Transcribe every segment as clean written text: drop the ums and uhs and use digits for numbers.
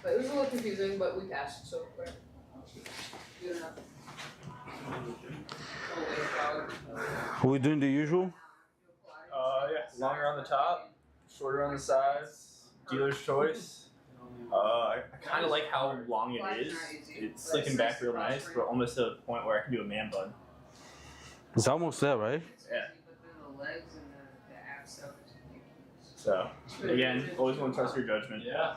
But it was a little confusing, but we passed, so we're good enough. Are we doing the usual? Yeah. Longer on the top, shorter on the sides. Dealer's choice. I kind of like how long it is. It's slicking back real nice, but almost to the point where I can do a man bun. It's almost there, right? Yeah. But then the legs and the ab stuff is So again, always want to trust your judgment. Yeah.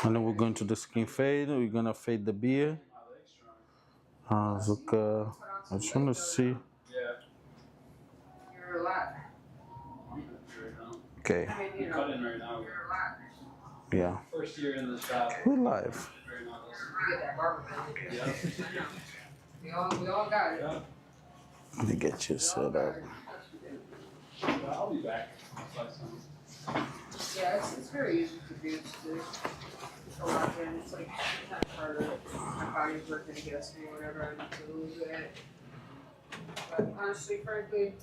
And then we're going to the skin fade. We're gonna fade the beard. Look, I just want to see. Yeah. You're a lot. Okay. I mean, you know, Cutting right now. you're a lot. Yeah. First year in the shop. We're live. Very nice. We get that barber man. Yeah. We all got it. Yeah. Let me get you set up. I'll be back. Yeah, it's very easy to do. It's a lot, and it's like it's not harder. My body's working against me, whatever I need to lose it. But honestly, frankly,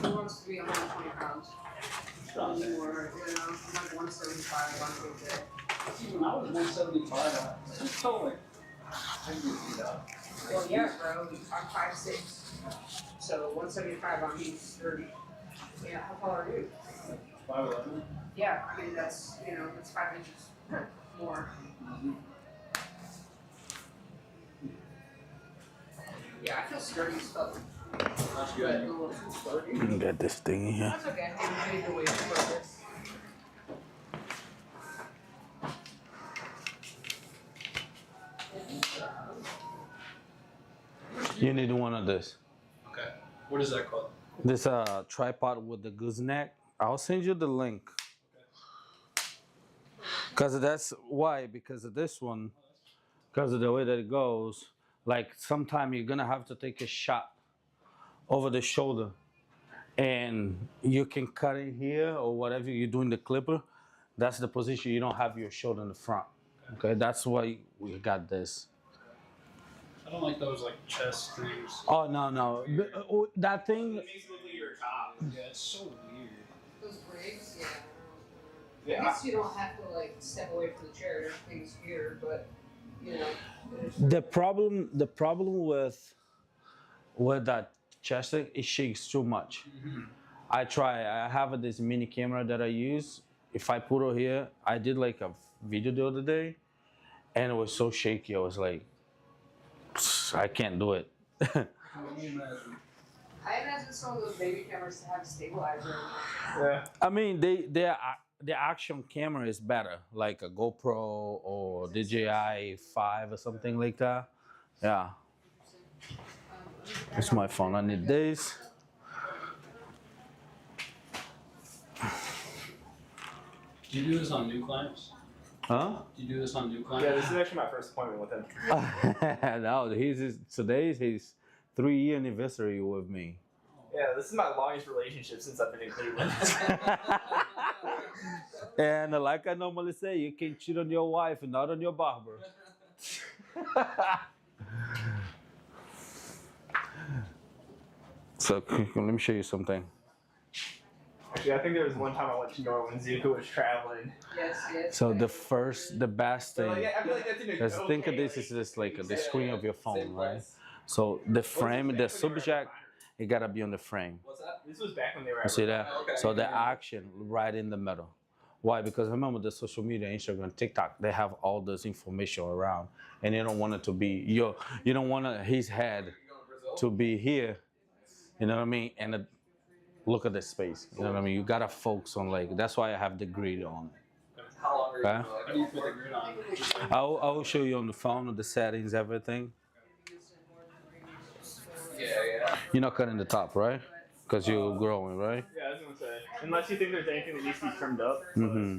who wants to be 120 pounds? Anymore, you know, I'm like 175 on a good day. See, when I was 175, I just felt like I could beat up. Well, yeah, bro, I'm 5'6", so 175 on me is 30. Yeah, how tall are you? 5'11". Yeah, I mean, that's, you know, that's 5 inches more. Yeah, I feel sturdy as fuck. That's A good. little too sturdy. You can get this thing in here. That's okay, I need to wait for this. You need one of this. Okay. What is that called? This tripod with the gooseneck. I'll send you the link. Because that's why, because of this one, because of the way that it goes, like sometime you're gonna have to take a shot over the shoulder, and you can cut it here or whatever you're doing the clipper. That's the position you don't have your shoulder in the front. Okay, that's why we got this. I don't like those like chest things. Oh no, that thing. It makes it look like you're a cop. Yeah, it's so weird. Those rigs, yeah. Yeah. At least you don't have to like step away from the chair. Everything's here, but you know. The problem with that chest thing, it shakes too much. I have this mini camera that I use. If I put it here, I did like a video the other day, and it was so shaky. I was like, I can't do it. Can you imagine? I imagine some of those baby cameras to have a stabilizer. Yeah. I mean, the action camera is better, like a GoPro or DJI 5 or something like that. Yeah, it's my phone. I need this. Do you do this on new clients? Huh? Do you do this on new Yeah, clients? this is actually my first appointment with him. No, today's his 3-year anniversary with me. Yeah, this is my longest relationship since I've been in Cleveland. And like I normally say, you can cheat on your wife and not on your barber. So let me show you something. Actually, I think there was one time I went to Norway when Zuko was traveling. Yes. So the best So, thing. like, I feel like that's in a Because think of this as just like the screen of your phone, right? So the frame, the subject, it gotta be on the frame. What's that? This was back when they were. You see that? Okay. So the action right in the middle. Why? Because remember the social media, Instagram, TikTok, they have all this information around, and you don't want it to be you don't want his head to be here. You know what I mean? And look at the space. You know what I mean? You gotta focus on like. That's why I have the grid on. How long are you? Okay? How do you put the grid on? I will show you on the phone the settings, everything. Yeah. You're not cutting the top, right? Because you're growing, right? Yeah, I was gonna say. Unless you think there's anything that needs to be trimmed up. Mm-hmm.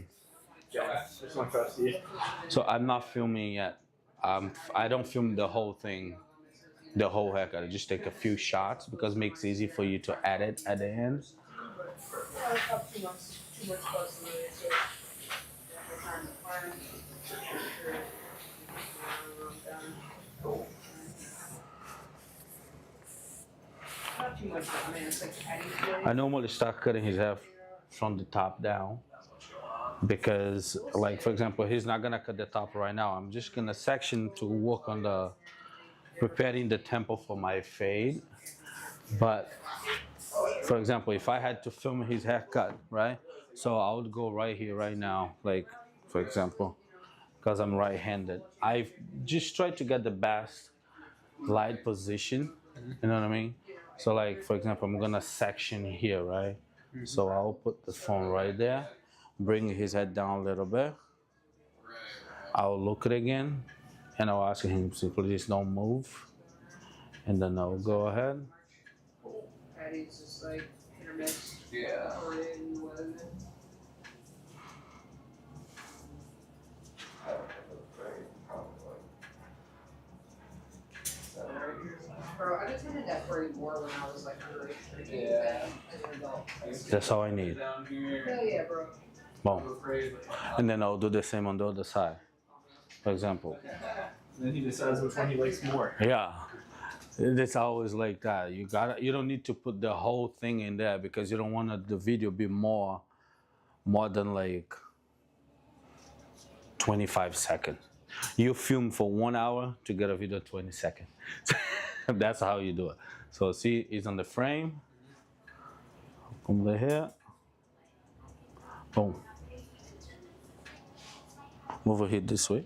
Yeah, just want to trust you. So I'm not filming yet. I don't film the whole thing, the whole haircut. I just take a few shots because it makes it easy for you to edit at the end. Too much buzz in it, so we're trying to find. Not too much, I mean, it's like patty. I normally start cutting his hair from the top down, because like for example, he's not gonna cut the top right now. I'm just gonna section to work on the preparing the tempo for my fade. But for example, if I had to film his haircut, right? So I would go right here, right now, like for example, because I'm right-handed. I just try to get the best light position. You know what I mean? So like for example, I'm gonna section here, right? So I'll put the phone right there, bring his head down a little bit. I'll look it again, and I'll ask him to please don't move, and then I'll go ahead. Patty's just like hit or miss. Yeah. Or in whatever. Bro, I just hated that pretty more when I was like underage drinking Yeah. than as an adult. That's all I need. Down here. Hell yeah, bro. Boom. Afraid. And then I'll do the same on the other side. For example. And then he decides which one he likes more. Yeah. It's always like that. You don't need to put the whole thing in there because you don't want the video be more than like 25 seconds. You film for 1 hour to get a video 20 seconds. That's how you do it. So see, it's on the frame. Come over here. Boom. Move over here this way.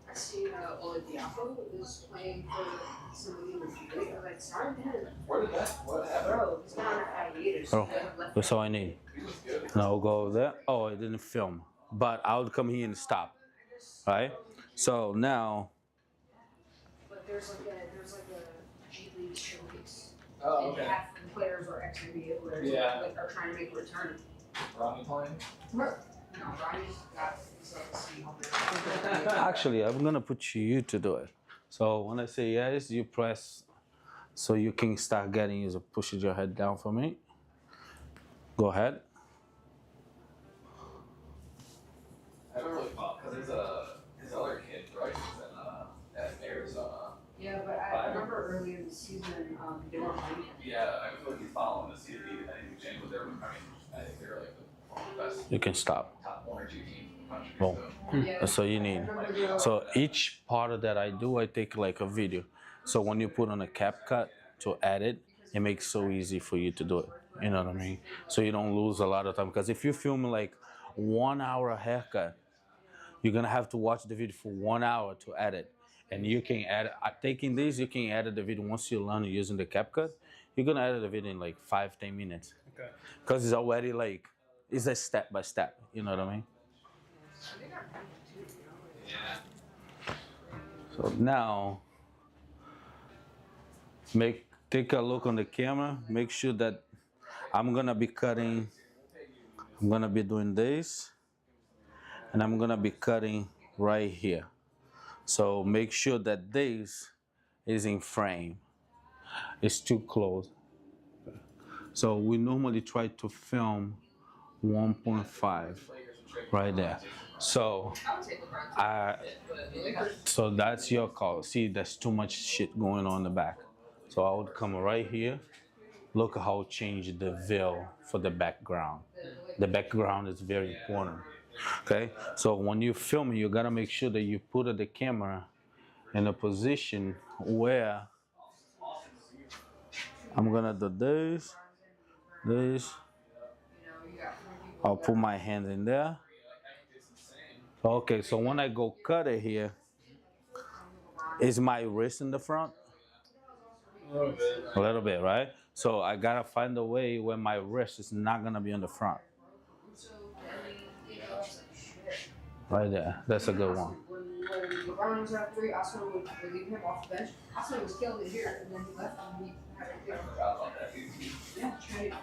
I seen Oladipo is playing for somebody in the G-League. I was like, sorry, man. Where did that? What happened? Bro, he's been on a hiatus. Oh, He hasn't left that's all I need. He was good. And I'll go over there. Oh, I didn't film. But I would come here and stop. Right? So now, But there's like a G League showcase. Oh, And okay. half the players are ex-NBA players Yeah. that are trying to make a return. Ronnie playing? No, Ronnie's got himself a seat on there. actually, I'm going to put you to do it. So when I say yes, you press so you can start getting you push your head down for me. Go ahead. I haven't really fought because his other kid, Bryce, is at Arizona. Yeah, but I remember early in the season, they weren't playing. Yeah, I feel like he's following to see if he anything changed with their. I mean, I think they're like the best You can stop. top 1 or 2 teams in the country. Boom. So. Yeah. That's all you need. I remember they were- So each part that I do, I take like a video. So when you put on a CapCut to edit, it makes so easy for you to do it. You know what I mean? So you don't lose a lot of time. Because if you film like 1 hour haircut, you're gonna have to watch the video for 1 hour to edit. And you can edit, taking this, you can edit the video once you learn using the CapCut. You're gonna edit the video in like 5-10 minutes. Okay. Because it's already like, it's a step by step. You know what I mean? Yeah. So now, take a look on the camera. Make sure that I'm gonna be cutting. I'm gonna be doing this, and I'm gonna be cutting right here. So make sure that this is in frame. It's too close. So we normally try to film 1.5 right there. So I would take LeBron too, but the Lakers. so that's your call. See, there's too much shit going on in the back. So I would come right here. Look how I changed the veil for the background. The background is very important. Okay? So when you film, you gotta make sure that you put the camera in a position where I'm gonna do this. I'll put my hand in there. Okay, so when I go cut it here, is my wrist in the front? A little bit. A little bit, right? So I gotta find a way where my wrist is not gonna be on the front. Right there, that's a good one. When LeBron was at 3, Oscar would relieve him off the bench. Oscar was killing it here, and then he left and he had a I big forgot about that dude. yeah, trade.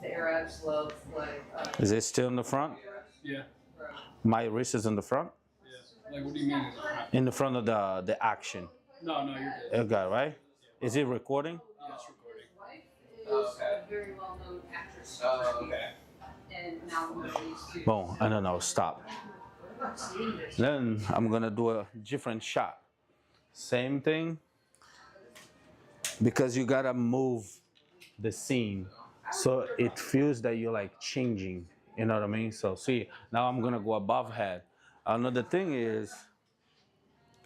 The Arabs love like. Is it still in the front? Yeah. My wrist is in the front? Yeah. Like, what do you mean? In the front of the action. No, you're good. Okay, right? Is it recording? Yeah, it's recording. Wife is a very well-known actress. Okay. And now the Middle East too. Boom, and then I'll stop. I've seen this. Then I'm gonna do a different shot. Same thing. Because you gotta move the scene so it feels that you're like changing. You know what I mean? So see, now I'm gonna go above head. Another thing is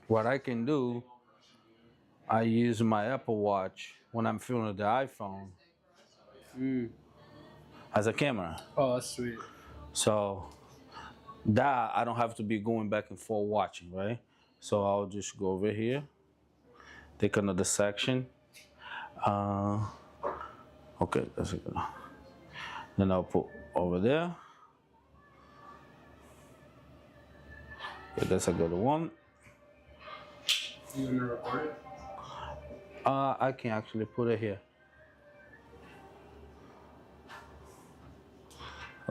what I can do. I use my Apple Watch when I'm filming the iPhone as a camera. Oh, that's sweet. So that I don't have to be going back and forth watching, right? So I'll just go over here, take another section. Okay, that's a good. Then I'll put over there. Okay, that's a good one. You gonna record it? I can actually put it here.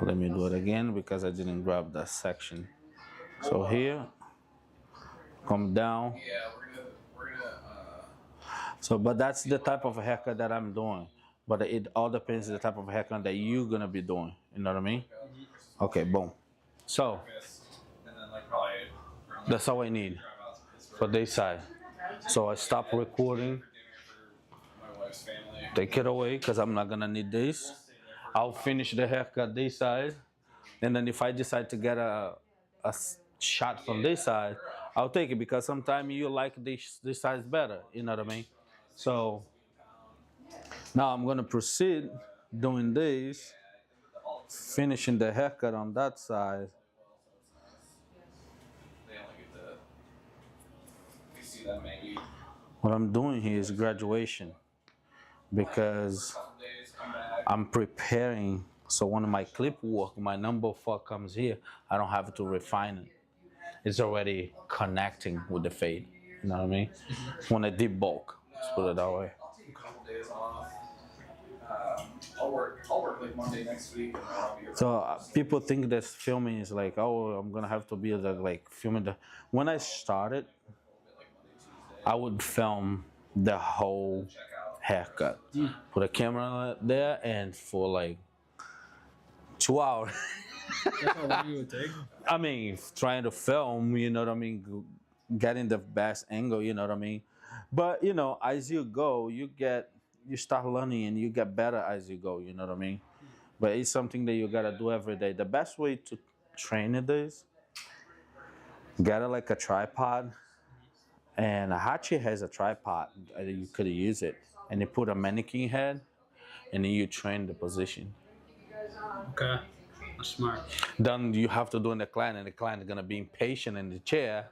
Let me do it again because I didn't grab that section. So here, come down. Yeah, we're gonna So, but that's the type of haircut that I'm doing. But it all depends on the type of haircut that you're gonna be doing. You know what I mean? Okay, boom. So and then like probably that's all I need for this side. So I stop recording. my wife's family. Take it away because I'm not gonna need this. I'll finish the haircut this side, and then if I decide to get a shot from this side, I'll take it because sometimes you like this side better. You know what I mean? So now I'm gonna proceed doing this, finishing the haircut on that side. They only get the. We see them maybe What I'm doing here is graduation because a couple days, come back. I'm preparing so when my clip work, my number 4 comes here, I don't have to refine it. It's already connecting with the fade. You know what I mean? When I deep bulk, let's put it that way. I'll take a couple days off. I'll work like Monday next week, and then I'll be. So people think that filming is like, oh, I'm gonna have to be like filming the. When I started, I would film the whole haircut, put a camera there, and for like 2 hours. That's how long it would take. I mean, trying to film, you know what I mean, getting the best angle, you know what I mean. But you know, as you go, you start learning and you get better as you go, you know what I mean. But it's something that you gotta do every day. The best way to train it is get like a tripod, and Hachi has a tripod. You could use it, and you put a mannequin head, and then you train the position. Okay, that's smart. Then you have to do in the client, and the client is gonna be impatient in the chair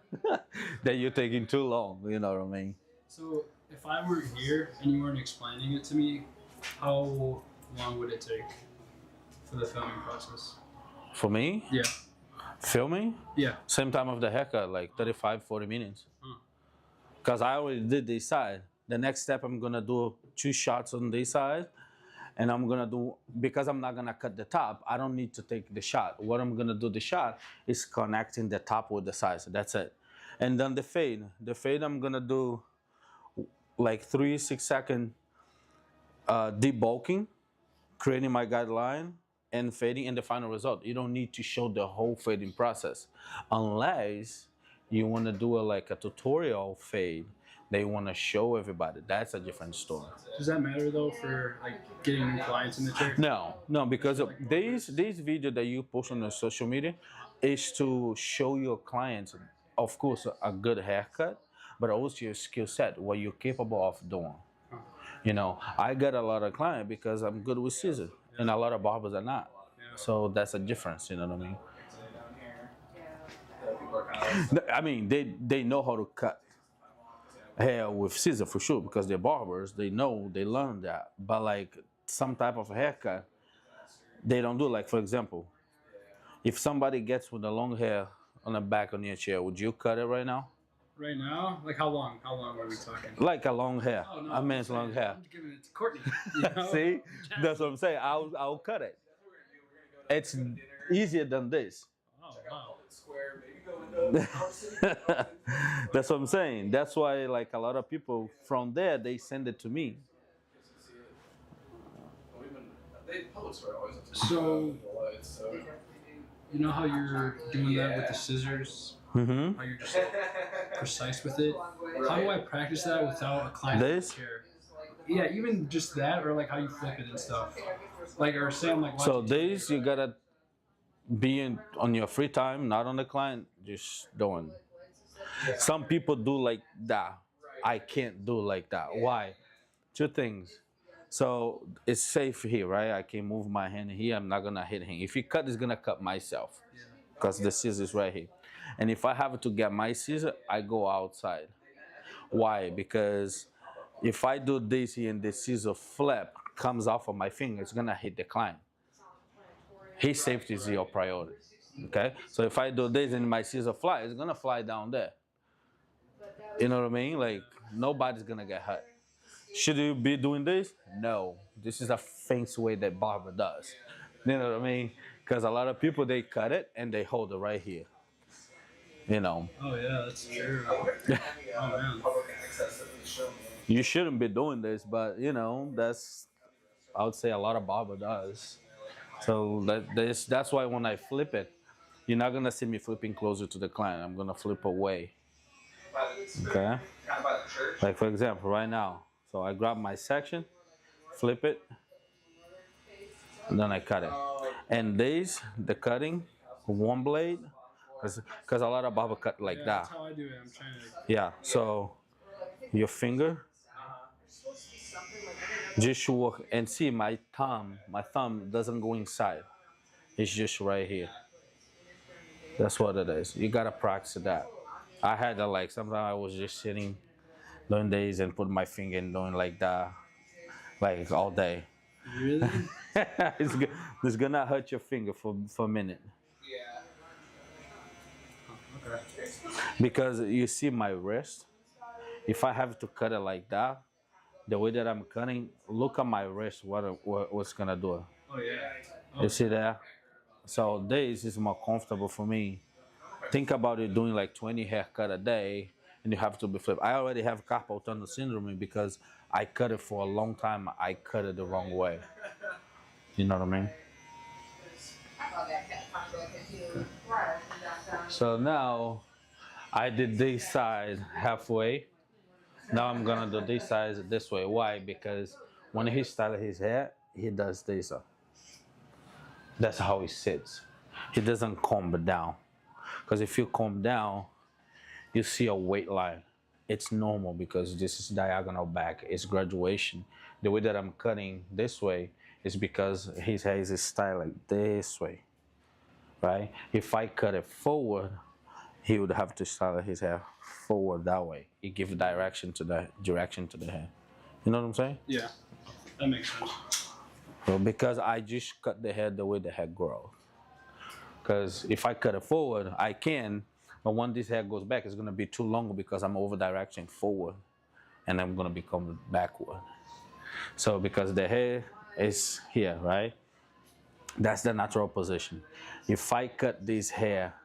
that you're taking too long. You know what I mean? So if I weren't here and you weren't explaining it to me, how long would it take for the filming process? For me, Yeah. filming, Yeah. same time of the haircut, like 35, 40 minutes. Because I already did this side. The next step, I'm gonna do 2 shots on this side, and I'm gonna do, because I'm not gonna cut the top, I don't need to take the shot. What I'm gonna do the shot is connecting the top with the side, so that's it. And then the fade. The fade, I'm gonna do like 3-6 second debulking, creating my guideline, and fading in the final result. You don't need to show the whole fading process unless you want to do like a tutorial fade. They want to show everybody. That's a different story. Does that matter though for like getting new clients in the chair? No, because of this video that you post on the social media is to show your clients, of course, a good haircut, but also your skill set, what you're capable of doing. You know, I get a lot of clients because I'm good with scissors, and a lot of barbers are not. So that's a difference, you know what I mean? I mean, they know how to cut hair with scissors for sure because they're barbers. They know, they learn that. But like some type of haircut, they don't do. Like for example, if somebody gets with the long hair on the back of your chair, would you cut it right now? Right now? Like how long? How long are we talking? Like a long hair, Oh, no, a man's long hair. I'm giving it to Courtney. You know? See, that's what I'm saying. I'll cut it. It's easier than this. Oh, wow. Square, maybe go into. That's what I'm saying. That's why like a lot of people from there, they send it to me. They public square always have to So- the lights, so. You know how you're doing that with the scissors? Mm-hmm. How you're just precise with it? How do I practice that without a client in the This? chair? Yeah, even just that, or like how you flip it and stuff. Like, or say I'm like. So watching TV, days you gotta be on your free time, not on the client, just doing. Some people do like that. I can't do like that. Why? Two things. So it's safe here, right? I can move my hand here. I'm not gonna hit him. If he cut, it's gonna cut myself because the scissors is right here. And if I have to get my scissor, I go outside. Why? Because if I do this here and the scissor flap comes off of my finger, it's gonna hit the client. His safety is your priority. Okay? So if I do this and my scissor fly, it's gonna fly down there. You know what I mean? Like nobody's gonna get hurt. Should you be doing this? No. This is a fancy way that barber does. You know what I mean? Because a lot of people they cut it and they hold it right here. You know. Oh yeah, that's true. Oh man. You shouldn't be doing this, but you know that's I would say a lot of barber does. So that's why when I flip it, you're not gonna see me flipping closer to the client. I'm gonna flip away. Okay. Like for example, right now. So I grab my section, flip it, and then I cut it. And the cutting, one blade, because a lot of barber cut like Yeah, that. that's how I do it. I'm trying to. Yeah. So your finger. Just work and see my thumb. My thumb doesn't go inside. It's just right here. That's what it is. You gotta practice that. I had to like sometimes I was just sitting doing days and put my finger in doing like that, like all day. Really? It's gonna hurt your finger for a minute. Okay. Because you see my wrist. If I have to cut it like that, the way that I'm cutting, look at my wrist. What's gonna do? Oh yeah. You see that? So this is more comfortable for me. Think about it doing like 20 haircut a day, and you have to be flipped. I already have carpal tunnel syndrome because I cut it for a long time. I cut it the wrong way. You know what I mean? So now I did this side halfway. Now I'm gonna do this side this way. Why? Because when he styles his hair, he does this. That's how he sits. He doesn't comb it down. Because if you comb down, you see a weight line. It's normal because this is diagonal back. It's graduation. The way that I'm cutting this way is because his hair is styled like this way, right? If I cut it forward, he would have to style his hair forward that way. It gives direction to the hair. You know what I'm saying? Yeah. That makes sense. So because I just cut the hair the way the hair grows. Because if I cut it forward, I can, but when this hair goes back, it's gonna be too long because I'm over directing forward, and I'm gonna be coming backward. So because the hair is here, right? That's the natural position. If I cut this hair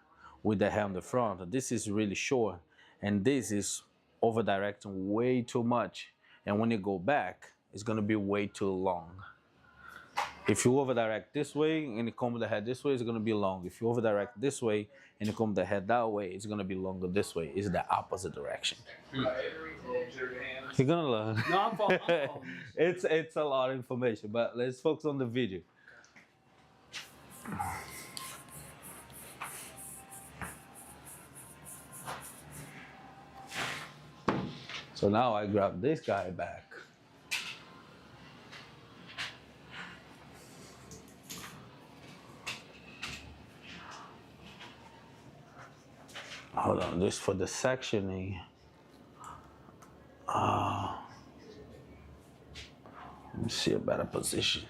with the hair on the front, this is really short, and this is over directing way too much. And when you go back, it's gonna be way too long. If you over direct this way and you comb the hair this way, it's gonna be long. If you over direct this way and you comb the hair that way, it's gonna be longer this way. It's the opposite direction. You're gonna learn. No, I'm following. It's a lot of information, but let's focus on the video. So now I grab this guy back. Hold on, this for the sectioning. Let me see a better position.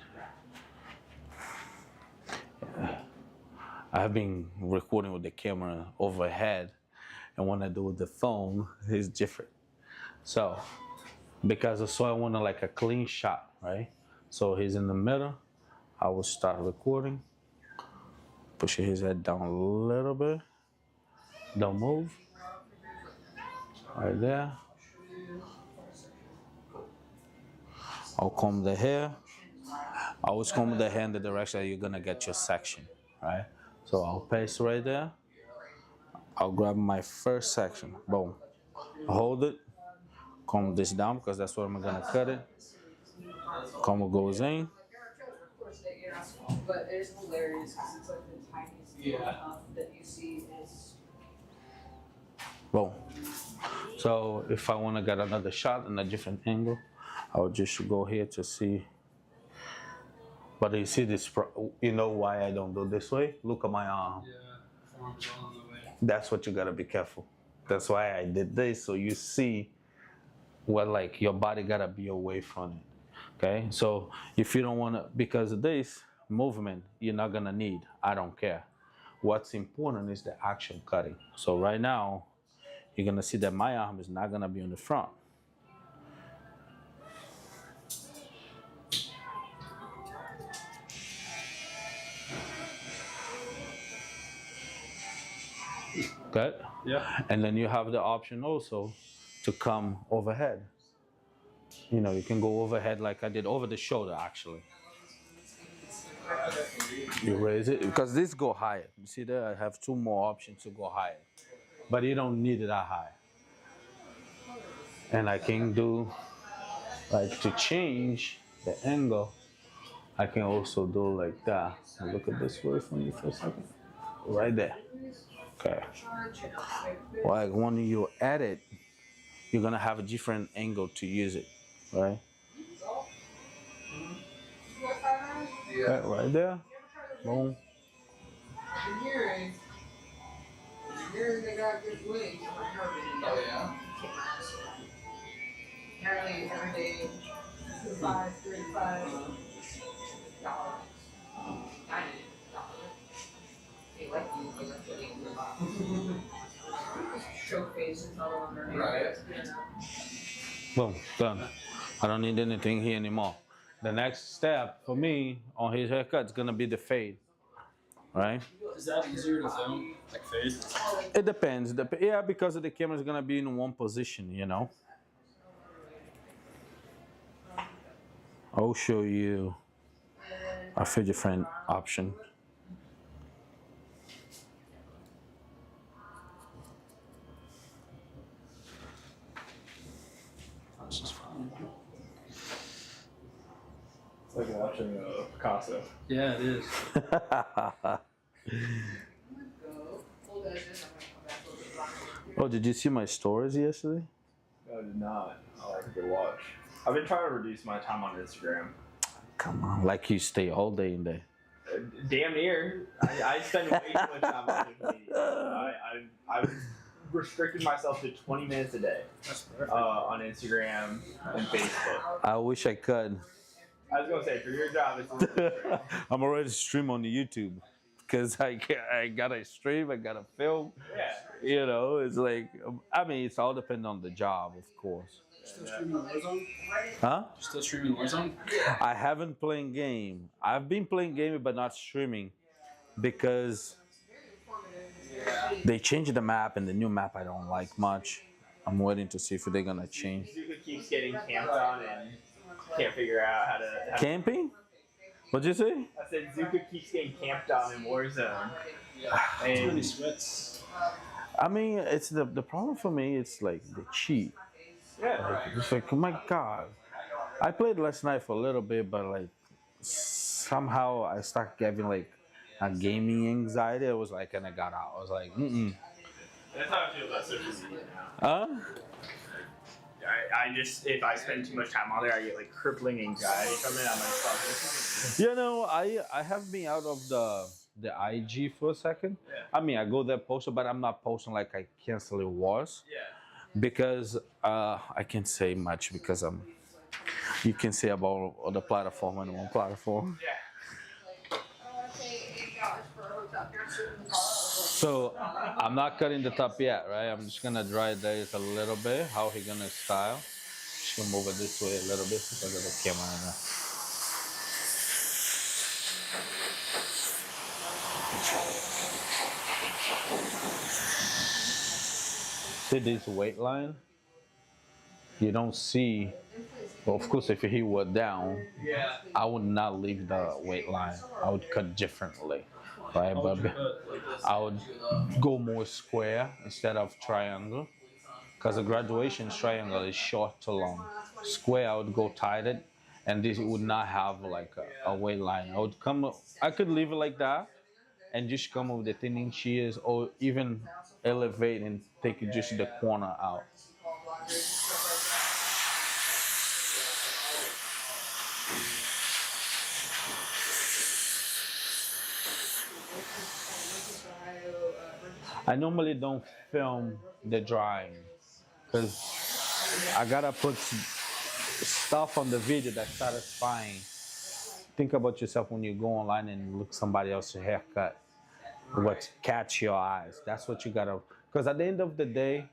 Yeah. I've been recording with the camera overhead, and when I do with the phone, it's different. So, because I want like a clean shot, right? So he's in the middle. I will start recording. Pushing his head down a little bit. Don't move. Right there. I'll comb the hair. I always comb the hair in the direction that you're gonna get your section, right? So I'll paste right there. I'll grab my first section. Boom. Hold it. Comb this down because that's where I'm gonna cut it. Comb goes in. But it's hilarious because it's like the tiniest little puff that you see is. Boom. So if I want to get another shot in a different angle, I'll just go here to see. But you see this, you know why I don't do this way? Look at my arm. Yeah, form's all in the way. That's what you gotta be careful. That's why I did this, so you see what, like, your body gotta be away from it. Okay, so if you don't wanna, because of this movement, you're not gonna need, I don't care. What's important is the actual cutting. So right now, you're gonna see that my arm is not gonna be on the front. Good? Yeah. And then you have the option also to come overhead. You know, you can go overhead like I did, over the shoulder actually. You raise it, because this go higher. You see there, I have two more options to go higher. But you don't need it that high. And I can do, like, to change the angle, I can also do like that. Look at this way for me for a second. Right there. Okay. Like when you edit, you're gonna have a different angle to use it, right? Right there. Boom. They got good wings. Oh yeah. Apparently every day, $35 They like you. Show faces all on their Right. Boom. Done. I don't need anything here anymore. The next step for me on his haircut is gonna be the fade, right? Is that easier to film, like fade? It depends. Yeah, because the camera is gonna be in one position, you know. I'll show you a few different options. That's just fine. It's like watching Picasso. Yeah, it is. Oh, did you see my stories yesterday? I did not. I like to watch. I've been trying to reduce my time on Instagram. Come on, like you stay all day in there. Damn near. I spend way too much time on social media. I've restricted myself to 20 minutes a day That's perfect. on Instagram and Facebook. I wish I could. I was gonna say, for your job, it's a little different. I'm already stream on the YouTube because I gotta stream, I gotta film. Yeah. You know, it's like, I mean, it's all dependent on the job, of course. Still streaming Warzone? Huh? Still streaming Warzone? I haven't playing game. I've been playing game, but not streaming because they changed the map, and the new map I don't like much. I'm waiting to see if they're gonna change. Zuka keeps getting camped on and can't figure out how to. Camping? What'd you say? I said Zuka keeps getting camped on in Warzone. Too many And sweats. I mean, it's the problem for me. It's like the cheat. yeah, It's like, oh my god. I played last night for a little bit, but like somehow I started getting like a gaming anxiety. I was like, and I got out. I was like, that's how I feel about social media now. Huh? I just, if I spend too much time on there, I get like crippling anxiety from it. I'm like, fuck this. You know, I have been out of the IG for a second. Yeah. I mean, I go there posting, but I'm not posting like I cancel it was Yeah. because I can't say much because you can say about other platform and one platform. Yeah. So I'm not cutting the top yet, right? I'm just gonna dry it there a little bit. How he gonna style? Just gonna move it this way a little bit because of the camera. In there. See this weight line? You don't see. Well, of course, if he were down, Yeah. I would not leave the weight line. I would cut differently, right? But I would go more square instead of triangle, because the graduation triangle is short to long. Square, I would go tighted, and this would not have like a weight line. I would come, I could leave it like that, and just come with the thinning shears, or even elevate and take just the corner out. I normally don't film the drying because I gotta put stuff on the video that's satisfying. Think about yourself when you go online and look somebody else's haircut. What catch your eyes? That's what you gotta. Because at the end of the day,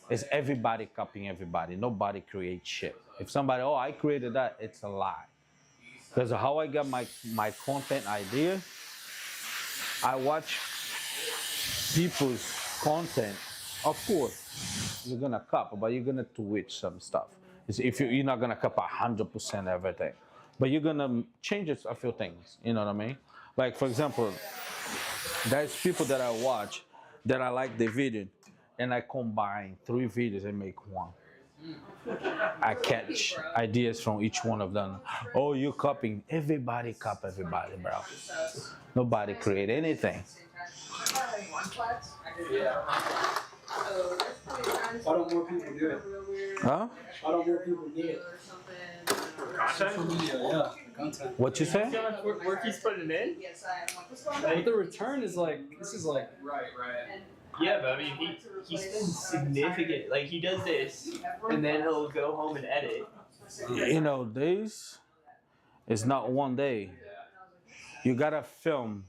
it's everybody copying everybody. Nobody creates shit. If somebody, oh, I created that, it's a lie. Because how I got my content idea, I watch people's content. Of course, you're gonna copy, but you're gonna twitch some stuff. If you're not gonna copy 100% everything, but you're gonna change a few things. You know what I mean? Like for example, there's people that I watch that I like the video, and I combine 3 videos and make one. I catch ideas from each one of them. Oh, you're copying. Everybody copy everybody, bro. Nobody create anything. Why don't more people do it? Huh? Why don't more people do it? Social media, yeah, content. What you say? See how much work he's putting in? But the return is like, this is like, Right. Yeah, but I mean, he spends significant. Like he does this, and then he'll go home and edit. You know, days is not one day. You gotta film.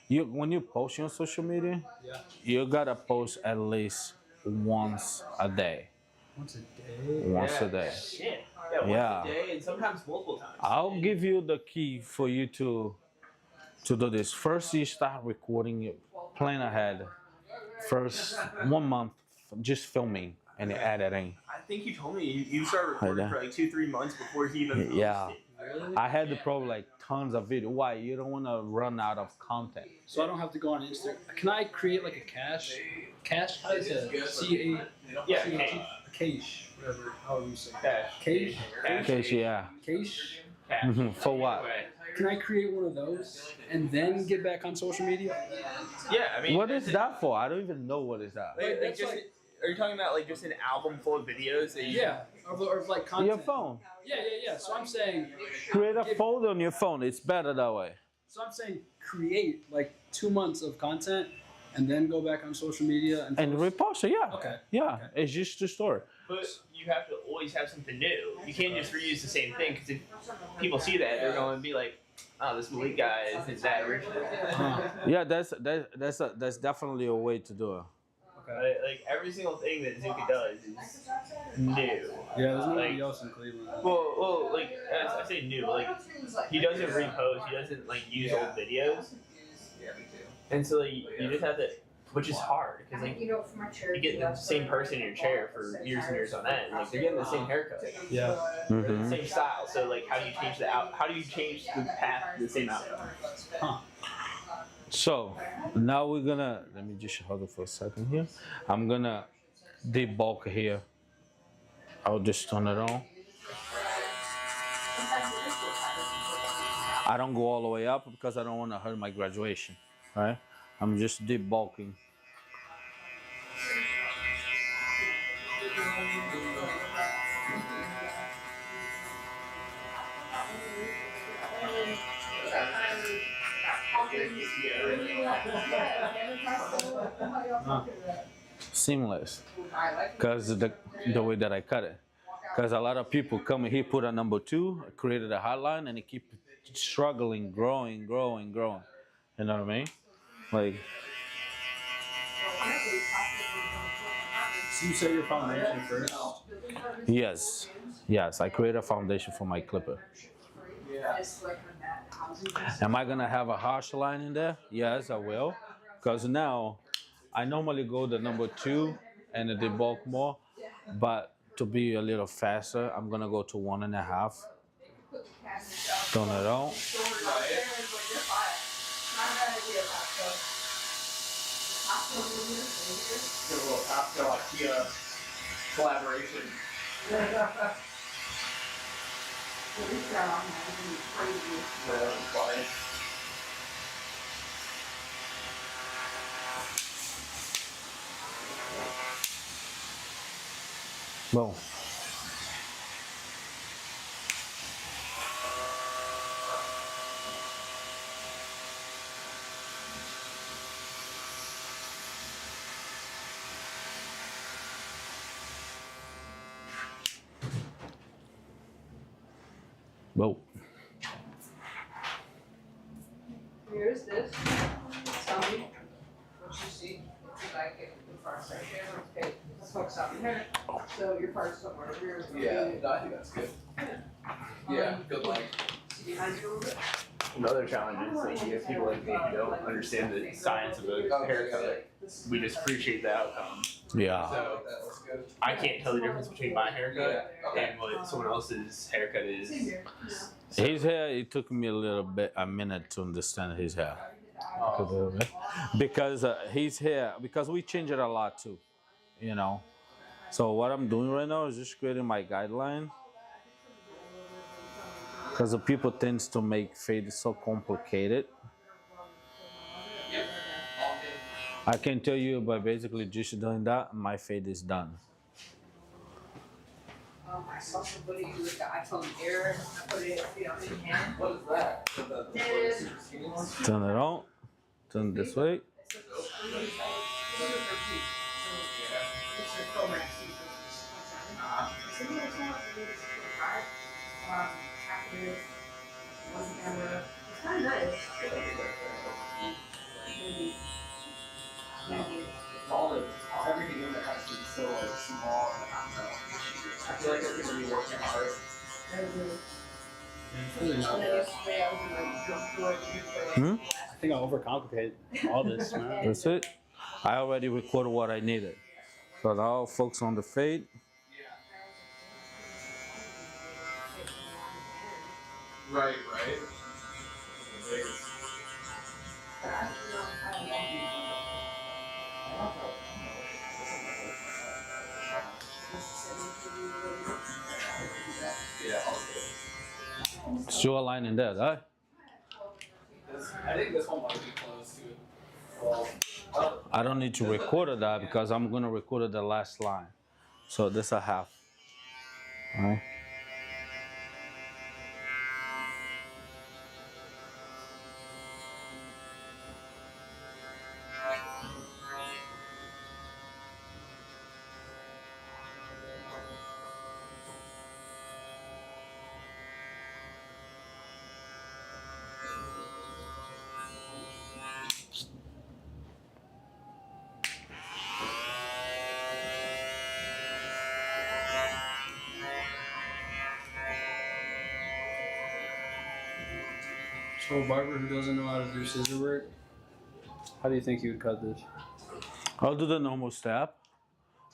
When you post on social media, yeah, you gotta post at least once a day. once a day. Once a day. Shit. Yeah, once Yeah. a day, and sometimes multiple times. I'll give you the key for you to do this. First, you start recording, plan ahead. First 1 month, just filming and editing. I think you told me you started recording for like 2-3 months before he even posted. Yeah. Really? I had the problem like tons of video. Why? You don't want to run out of content. So I don't have to go on Instagram. Can I create like a cache? Cache? How is it? C-A? Yeah, Cache. Whatever. However you say it. Cash. Cache? Okay, so yeah. Cache? For what? Can I create one of those and then get back on social media? Yeah, I mean. What is that for? I don't even know what is that. Like, That's just, like- are you talking about like just an album full of videos? That you Yeah. Or like content. Your phone. Yeah. So I'm saying, Create a folder on your phone. It's better that way. create like 2 months of content and then go back on social media and And repost it, yeah. Okay. Yeah, it's just a story. But you have to always have something new. You can't just reuse the same thing because if people see that, they're going to be like, "Oh, this Malik guy isn't that original." Yeah, that's definitely a way to do it. Like every single thing that Zuka does is new. Yeah, there's nobody Like- else in Cleveland. Well, like as I say new, like he doesn't repost, he doesn't like use old videos, and so like you just have to, which is hard because like you get the same person in your chair for years and years on end, like they're getting the same haircut, Yeah. the Mhm. same style. So like, how do you change How do you change the path to the same outcome? So now we're gonna, let me just hold it for a second here. I'm gonna debulk here. I'll just turn it on. I don't go all the way up because I don't want to hurt my graduation, right? I'm just debulking. Seamless, because the way that I cut it. Because a lot of people come here, put a number 2, created a hotline, and they keep struggling, growing. You know what I mean? Like, So you set your foundation first. yes, I create a foundation for my clipper. Am I gonna have a harsh line in there? Yes, I will. Because now, I normally go the number 2 and the debulk more, but to be a little faster, I'm gonna go to 1.5. Turn it on. Get a little Costco IKEA collaboration. this guy on here is crazy. Quiet. Boom. Boom. Here's this. Tell me what you see. If you like it, the parts right here. Okay, let's focus on here. So your parts somewhere over here. Yeah, no, I think that's good. Yeah, good light. See behind you a little bit. Another challenge is like you have people like me who don't understand the science of a haircut. We just appreciate the outcome. Yeah. So That looks good. I can't tell the difference between my haircut Yeah, okay. and what someone else's haircut is. Same here. His hair, it took me a minute to understand his hair. Oh. Because his hair, because we change it a lot too, you know. So what I'm doing right now is just creating my guideline. Because the people tends to make fade so complicated. Yep. All good. I can tell you by basically just doing that, my fade is done. I saw somebody with the iPhone Air. I put it, in hand. What is that? The super skinny one? Turn it on, turn it this way. Everything in there has to be so like small and I don't know. I feel like it's gonna be working hard. It's really not that. I think I overcomplicate all this, man. That's it. I already recorded what I needed. So now I'll focus on the fade. Right. Yeah, all good. Still aligning that, huh? I think this one might be close to well, I don't need to record that because I'm gonna record the last line. So this a half. All right. So a barber who doesn't know how to do scissor work, how do you think he would cut this? I'll do the normal step,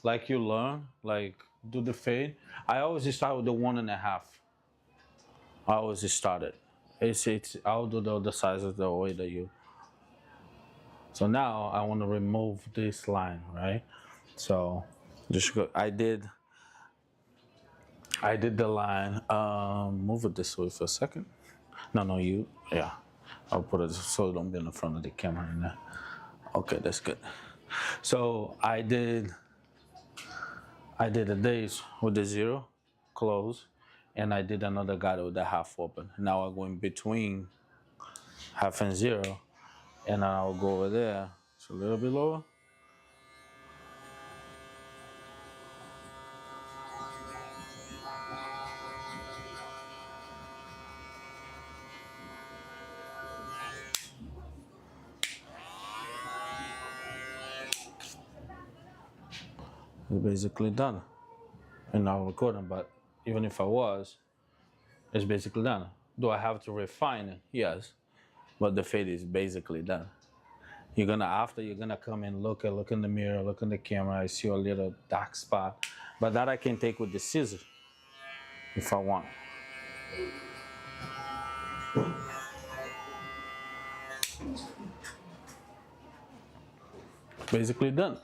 like you learn, like do the fade. I always start with the 1.5. I always start it. It's I'll do the other sides of the way that you. So now I want to remove this line, right? So just go. I did the line. Move it this way for a second. No, you. Yeah, I'll put it so it don't be in the front of the camera in there. Okay, that's good. So I did a days with the 0 close, and I did another guide with the half open. Now I go in between half and 0, and I'll go over there. It's a little bit lower. It's basically done. And now recording, but even if I was, it's basically done. Do I have to refine it? Yes. But the fade is basically done. You're gonna come and look in the mirror, look in the camera, I see a little dark spot. But that I can take with the scissors if I want. Basically done.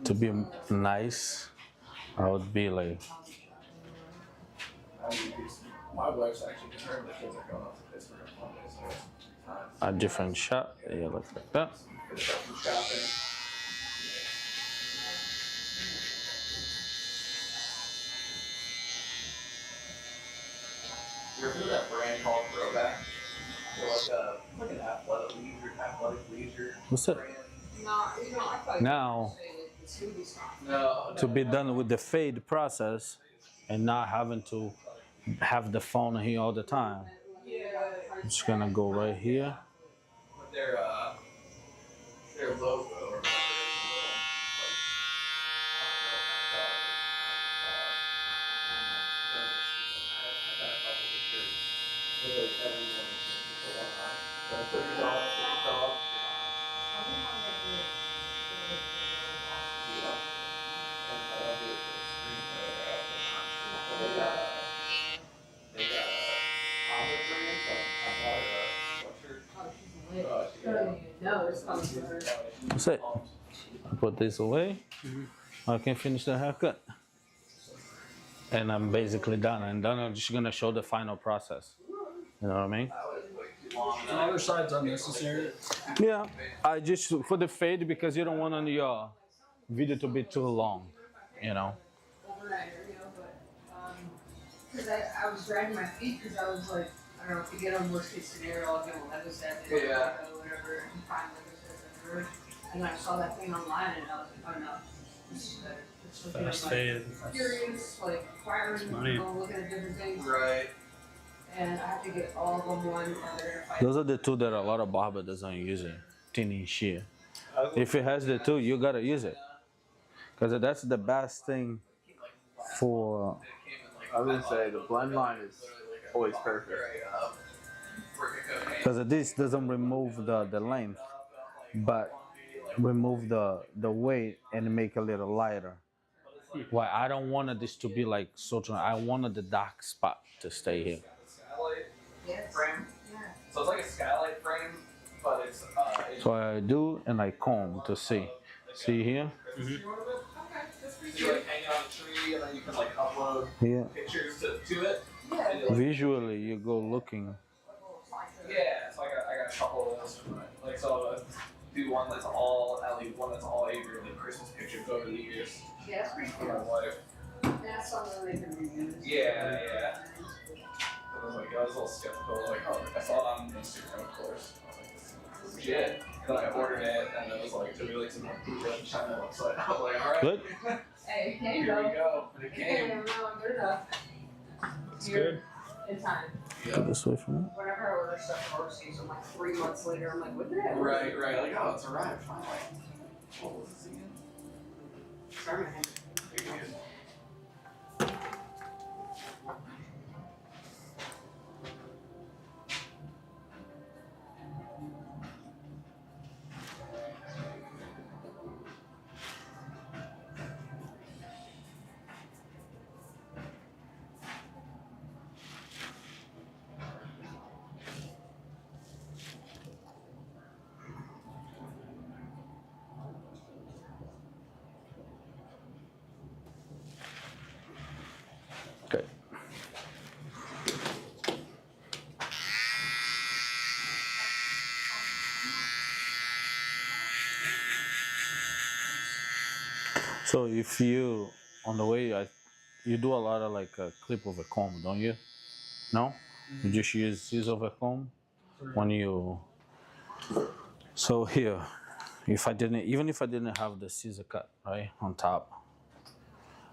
to be nice, I would be like My wife's actually concerned the kids are going off to Pittsburgh on Monday, so it's time. a different shot. Yeah, like that. Finish up some shopping. You ever heard of that brand called Throwback? They're like an athletic leisure What's it? brand. No, you know, I thought Now, you were saying like the smoothie stuff. No, to be done with the fade process and not having to have the phone here all the time. I'm just gonna go right here. but their logo or like, No, it's coming from her. That's it. I put this away. I can finish the haircut. And I'm basically done. And then I'm just gonna show the final process. You know what I mean? The other side's unnecessary. Yeah. I just for the fade because you don't want on your video to be too long. You know. Overnight, you know, but, cause I was dragging my feet cause I was like, I don't know, if you get on worst case scenario, I'll get a Lego set, Yeah. or whatever, and find Lego sets everywhere. And then I saw that thing online and I was like, oh no, this is better. It's looking Fast at fade. like curious, like acquiring, money. looking at different things. right. And I have to get all of them one, and they're gonna fight. Those are the two that a lot of barber doesn't use it. Thinning shear. If it has the two, you gotta use it. Cause that's the best thing for. I was gonna say the blend line is always perfect. Because this doesn't remove the length, but remove the weight and make it a little lighter. Why I don't want this to be like so dry. I wanted the dark spot to stay here. Skylight Yes. frame. Yeah. So it's like a skylight frame, but it's So I do and I comb to see. See here? Okay, that's pretty So you like hang it on a tree and then you can like upload Here. pictures to it. Yeah. And you, like, Visually, you go looking. yeah, so I got a couple of those. Like so, do one that's all Ellie, one that's all Avery, like Christmas pictures over the years Yeah, that's pretty for my cool. wife. That's something they can reuse. Yeah, yeah. I was a little skeptical, like, oh, I saw it on Instagram, of course. I was like, this is legit. And then I ordered it, and it was like, it took me like some like China website. I was like, alright. Good? Hey, Here we go. go. And it Hey, came. I'm not good enough. It's good. In time. Go this way for me. Whenever I order stuff from overseas, I'm like 3 months later, I'm like, what did I order? Right, right. Like, oh, it's arrived finally. What was this again? Sorry, man. Okay. So if you on the way, you do a lot of like a clip of a comb, don't you? No, you just use scissors of a comb when you. So here, if I didn't, even if I didn't have the scissor cut right on top,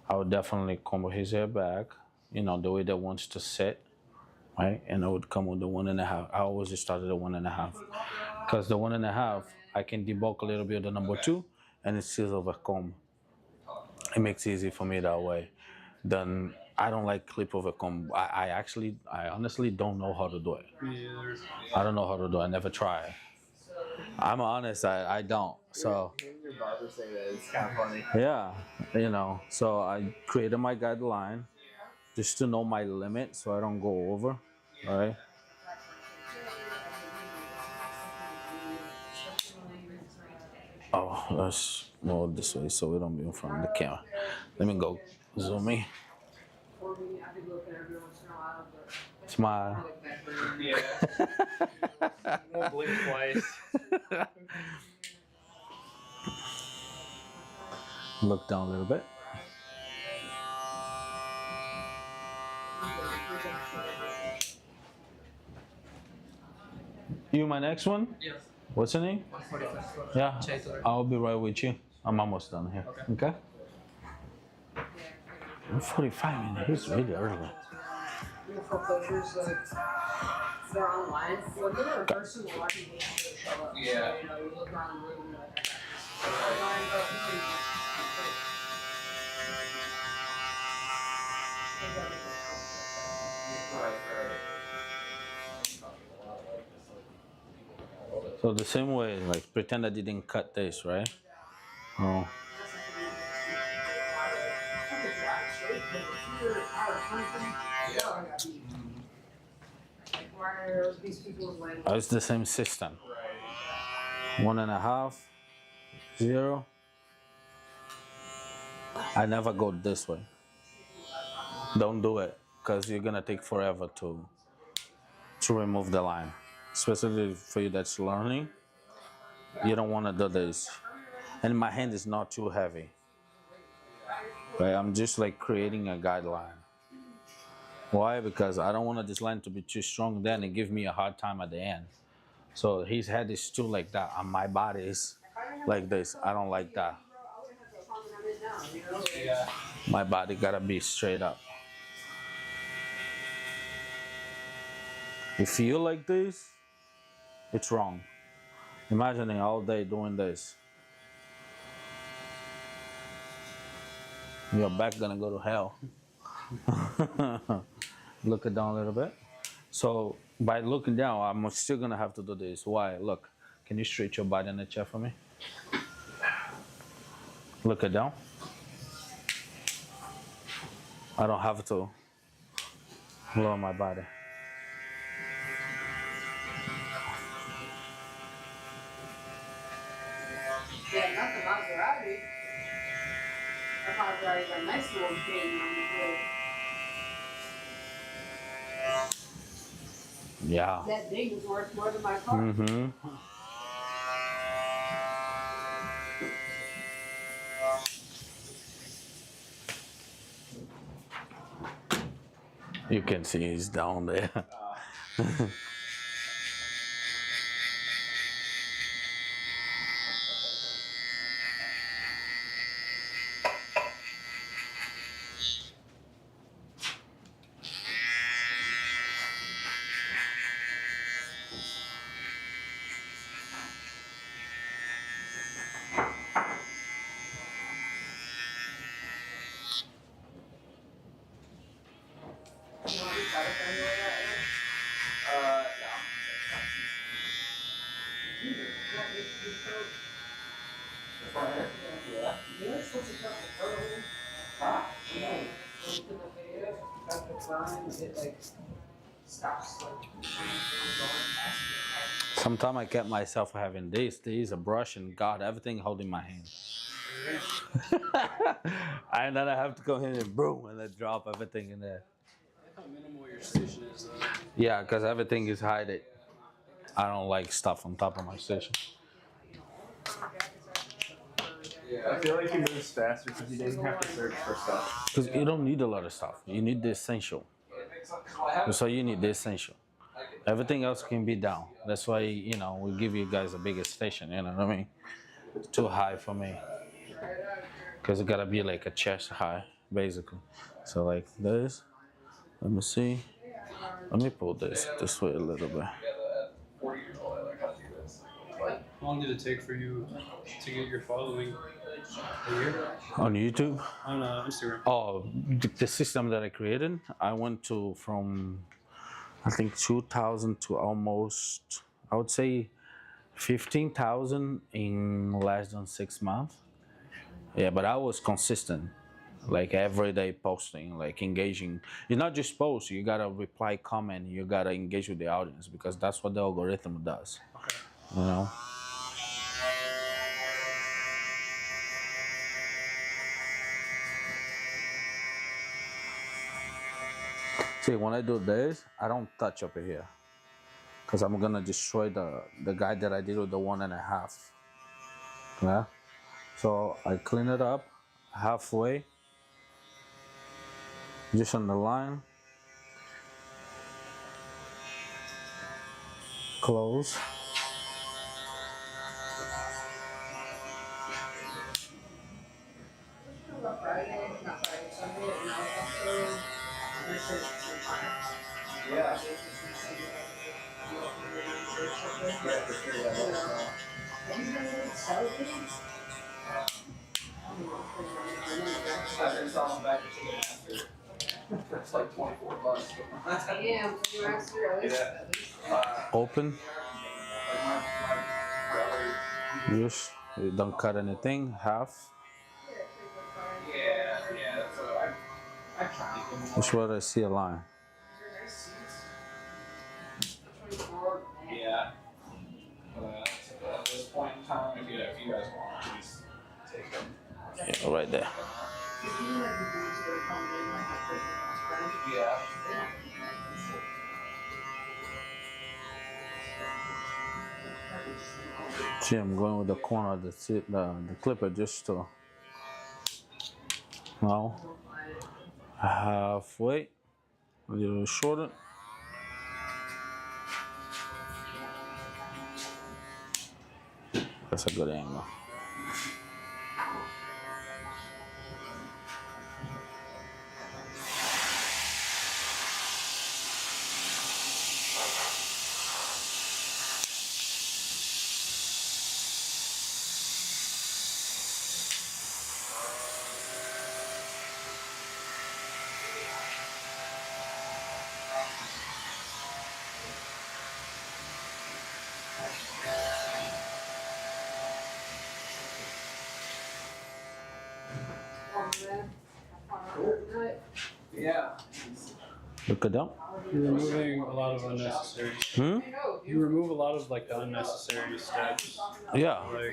I would definitely comb his hair back, you know, the way that wants to sit, right? And I would come with the 1.5. I always just started at 1.5, because the 1.5 I can debulk a little bit of the number 2, and it's scissors of a comb. It makes it easy for me that way. Then I don't like clip of a comb. I honestly don't know how to do it. Me either. I don't know how to do it. I never try. I'm honest, I don't. So Hearing your barber say that is kind of funny. yeah, you know. So I created my guideline just to know my limit, so I don't go over. All right. Oh, Let's move this way so we don't be in front of the camera. Let me go zoom in. For me, I could look at every once in a while, but Smile. I look back there. Yeah. Won't blink twice. Look down a little bit. You my next one? Yes. What's your name? 145 floor. Yeah. Chaitler. I'll be right with you. I'm almost done here. Okay? 45 minutes. It's really early. Foreclosures, like, they're online. When they're in person, a lot of people show up. Yeah. So, you know, you look around the room and you're like, I got this. Online, but you can So the same way, like pretend I didn't cut this, right? Oh. Oh, it's the same system. 1.5, 0. I never go this way. Don't do it, because you're gonna take forever to remove the line. Especially for you that's learning. You don't wanna do this. And my hand is not too heavy. Right? I'm just like creating a guideline. Why? Because I don't want this line to be too strong then and give me a hard time at the end. So his head is still like that and my body is like this. I don't like that. Yeah. My body gotta be straight up. If you like this, it's wrong. Imagining all day doing this. Your back gonna go to hell. Look it down a little bit. So by looking down, I'm still gonna have to do this. Why? Look, can you stretch your body in the chair for me? Look it down. I don't have to lower my body. Yeah, not the Maserati. That Maserati's got a nice little chain on the hood. Yeah. That thing was worth more than my car. Mm-hmm. You can see he's down there. You want to try to find your way out there? Yeah. Yeah. You're supposed to cut the photo. Huh? Yeah. When you put the video, cut the line, it like stops like going past Sometimes I get myself having this, a brush, and God, everything holding my hand. And then I have to go in and boom, and then drop everything in there. How minimal your station is, though. Yeah, because everything is hidden. I don't like stuff on top of my station. I feel like he moves faster because he doesn't have to search for stuff. Because you don't need a lot of stuff. You need the essential. So you need the essential. Everything else can be down. That's why, you know, we give you guys a bigger station, you know what I mean? It's too high for me. Because it gotta be like a chest high, basically. So like this. Let me see. Let me pull this way a little bit. 40 years old, I learned how to do this. How long did it take for you to get your following? A year? On YouTube? On Instagram. Oh, the system that I created, I went to from, I think 2,000 to almost, I would say 15,000 in less than 6 months. Yeah, but I was consistent, like every day posting, like engaging. You not just post, you gotta reply, comment, you gotta engage with the audience because that's what the algorithm does. Okay. You know? See, when I do this, I don't touch up here. Because I'm gonna destroy the guy that I did with the 1.5. Yeah. So I clean it up halfway. Just on the line. Close. Friday, not Friday, Sunday, and I was also, I said it's so fine. Yeah. Have you been able to celebrate? I didn't sell them back to the master. It's like $24. Damn, you asked her at least, Yeah. at least. Open. Like my brother. Just you don't cut anything. Half. Yeah, that's what I tried. That's where I see a line. Yeah. At this point in time, if you guys want, please take them. Yeah, right there. Yeah. See, I'm going with the corner of the clipper just to now halfway, a little shorter. That's a good angle. Yeah. Look at that. You're removing a lot of unnecessary. You remove a lot of like the unnecessary steps. Yeah, Like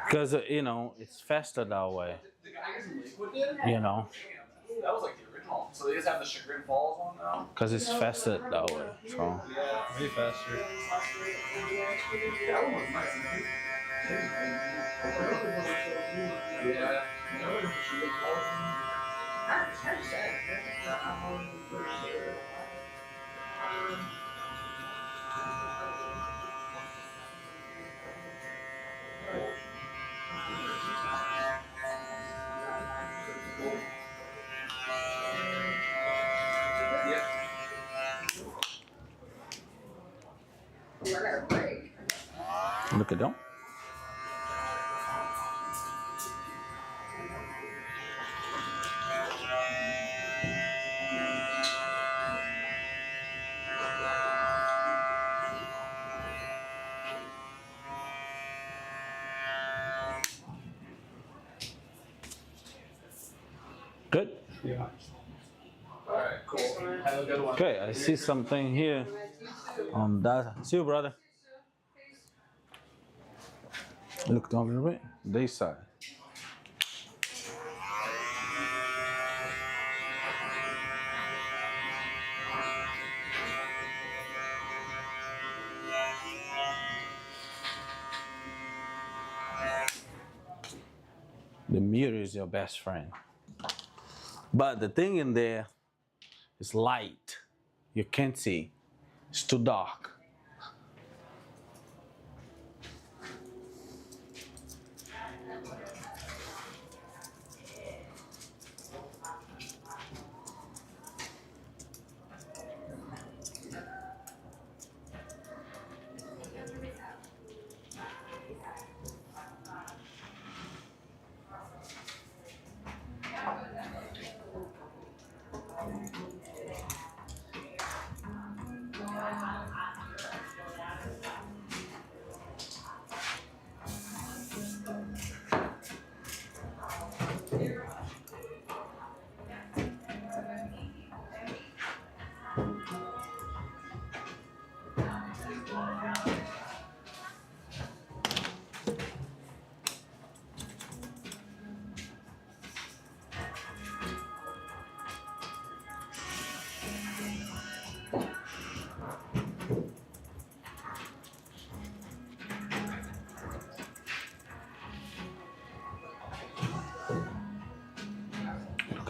because you know it's faster that way. The guys in Lakewood did? You know, That was like the original. So they just have the Chagrin Falls one now? because it's faster that way. So Yeah. way faster. That one was nice. Yeah. look at that. Good. Yeah. Alright, cool. Have a good one. Okay, I see something here on that. See you, brother. Look down a little bit. This side. The mirror is your best friend. But the thing in there is light. You can't see. It's too dark.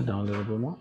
Put down a little bit more.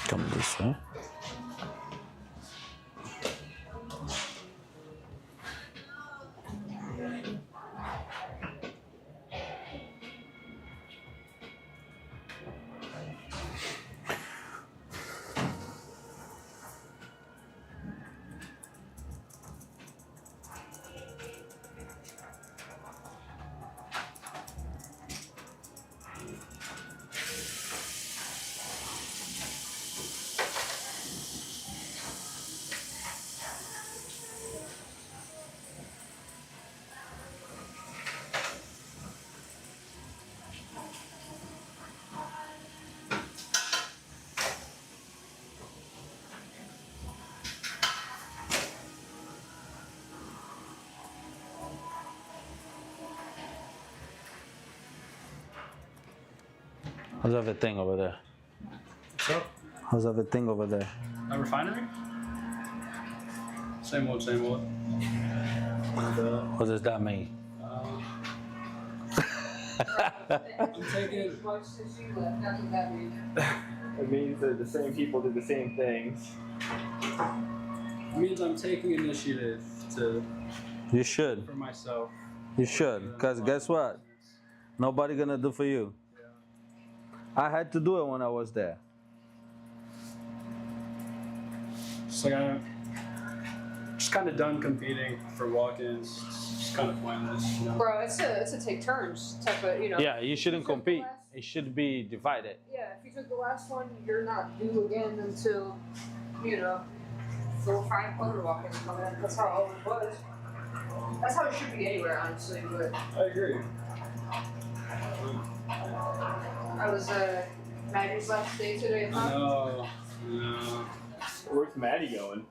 Come this way. How's everything over there? What's up? How's everything over there? A refinery? Same old, same old. What does that mean? I'm taking. As much as you left, that's what that means. It means that the same people did the same things. It means I'm taking initiative to You should. for myself. You should. Cause guess what? Nobody gonna do for you. I had to do it when I was there. Just like I'm just kind of done competing for walk-ins. Just kind of pointless, you know. Bro, it's a take turns type of, you know. Yeah, you shouldn't If you took the compete. last- It should be divided. Yeah, if you took the last one, you're not due again until, you know, 4 or 5 other walk-ins come in. That's how it was. That's how it should be anywhere, honestly. But I agree. I was Maddie's last day today. Huh? No, no. Where's Maddie going?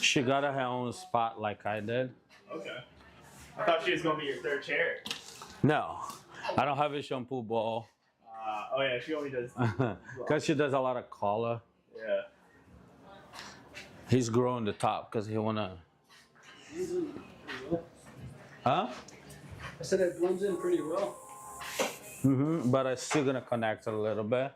She got her own spot like I did. Okay. I thought she was gonna be your third chair. No, I don't have a shampoo ball. Oh yeah, she only does. Cause she does a lot of color. Yeah. He's growing the top cause he wanna. Huh? I said it blends in pretty well. But I'm still gonna connect a little bit.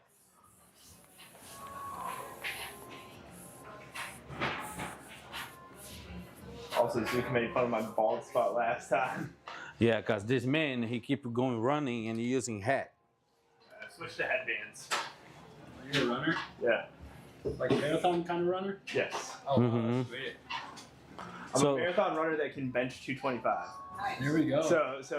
Also, Zuka made fun of my bald spot last time. Yeah, cause this man he keep going running and he using hat. I switched to headbands. You're a runner? Yeah. Like a marathon kind of runner? Yes. Oh, wow, Mhm. that's sweet. I'm So- a marathon runner that can bench 225. There we go. So it's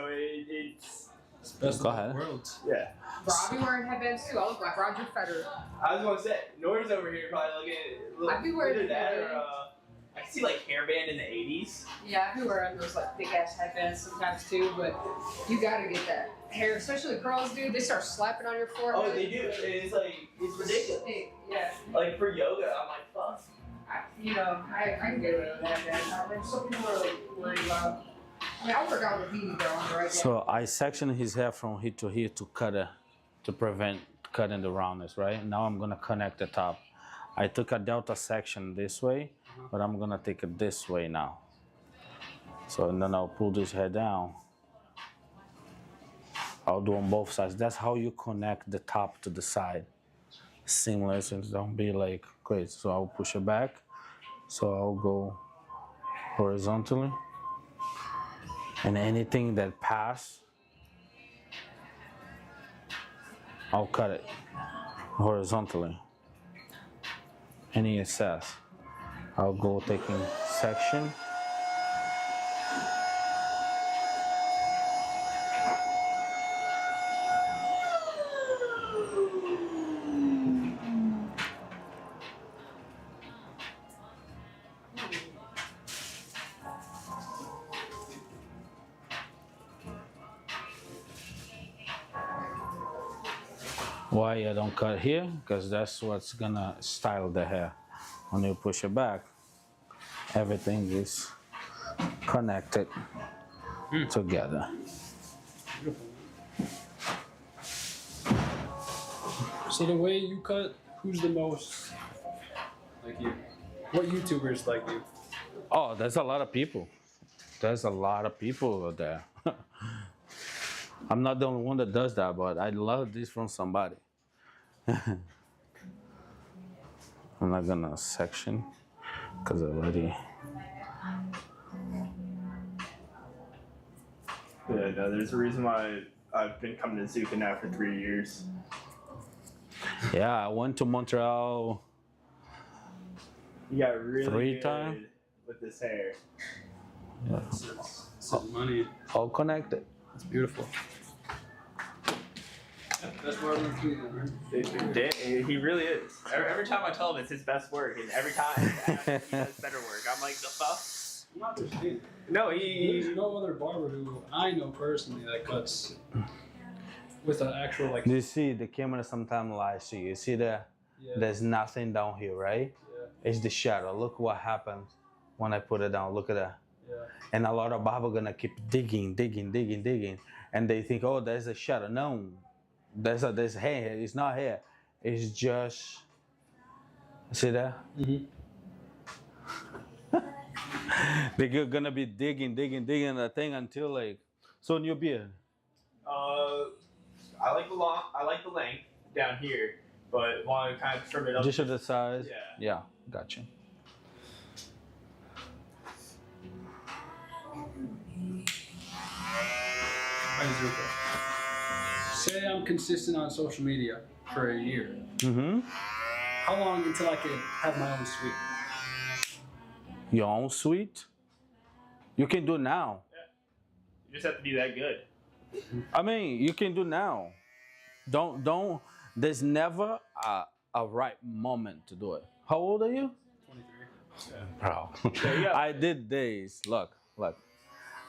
It's best Go of both ahead. worlds. yeah. Robbie wearing headbands too. I look like Roger Federer. I was gonna say Nora's over here probably looking. I'd be wearing either that or headbands. I can see like hairband in the 80s. Yeah, I be wearing those like big ass headbands sometimes too. But you gotta get that hair, especially the curls, dude. They start slapping on your forehead. Oh, they do. It's like it's ridiculous. Yeah. Like for yoga, I'm like fuck. I can get rid of that. Man. Some people are like worried about I mean, I'll work out with BB down right So I sectioned his hair from here to cut it, to prevent cutting the roundness, right? Now I'm gonna connect the top. I took a delta section this way, but I'm gonna take it this way now. So and then I'll pull this hair down. I'll do on both sides. That's how you connect the top to the side. Seamless and don't be like crazy. So I'll push it back. So I'll go horizontally. And anything that pass, I'll cut it horizontally. Any excess, I'll go taking section. Why I don't cut here? Because that's what's gonna style the hair. When you push it back, everything is connected together. So the way you cut, who's the most like you? What YouTubers like you? Oh, there's a lot of people. There's a lot of people over there. I'm not the only one that does that, but I love this from somebody. I'm not gonna section because I already. Yeah, no, there's a reason why I've been coming to Zuka now for 3 years. Yeah, I went to Montreal. You got really 3 good times? with this hair. It's money. All connected. It's beautiful. That's barber in Cleveland, right? He really is. Every time I tell him it's his best work, and every time he does better work, I'm like, the fuck? I'm not understanding. No, There's no other barber who I know personally that cuts with an actual like. You see, the camera sometimes lies to you. You see that? Yeah. There's nothing down here, right? Yeah. It's the shadow. Look what happens when I put it down. Look at that. Yeah. And a lot of barber gonna keep digging, and they think, oh, there's a shadow. No, there's hair. It's not hair. It's just. See that? Mm-hmm. They're gonna be digging that thing until like. So in your beard. I like the length down here, but want to kind of trim it up. Just the size. Yeah. Yeah, gotcha. Say I'm consistent on social media for a year. Mm-hmm. How long until I could have my own suite? Your own suite? You can do now. You just have to be that good. I mean, you can do now. Don't. There's never a right moment to do it. How old are you? 23. Bro. Yeah. I did days. Look.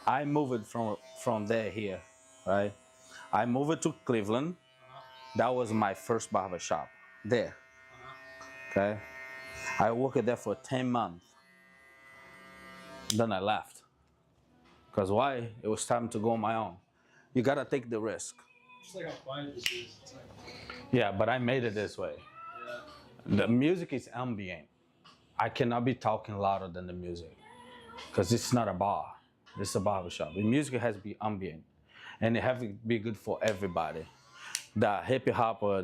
I moved from there here, right? I moved to Cleveland. That was my first barber shop there. Okay. I worked there for 10 months. Then I left. Because why? It was time to go on my own. You gotta take the risk. Just like how quiet this is. It's like, Yeah, but I made it this way. yeah. The music is ambient. I cannot be talking louder than the music. Because it's not a bar. It's a barbershop. The music has to be ambient. And it has to be good for everybody. The hippie hop or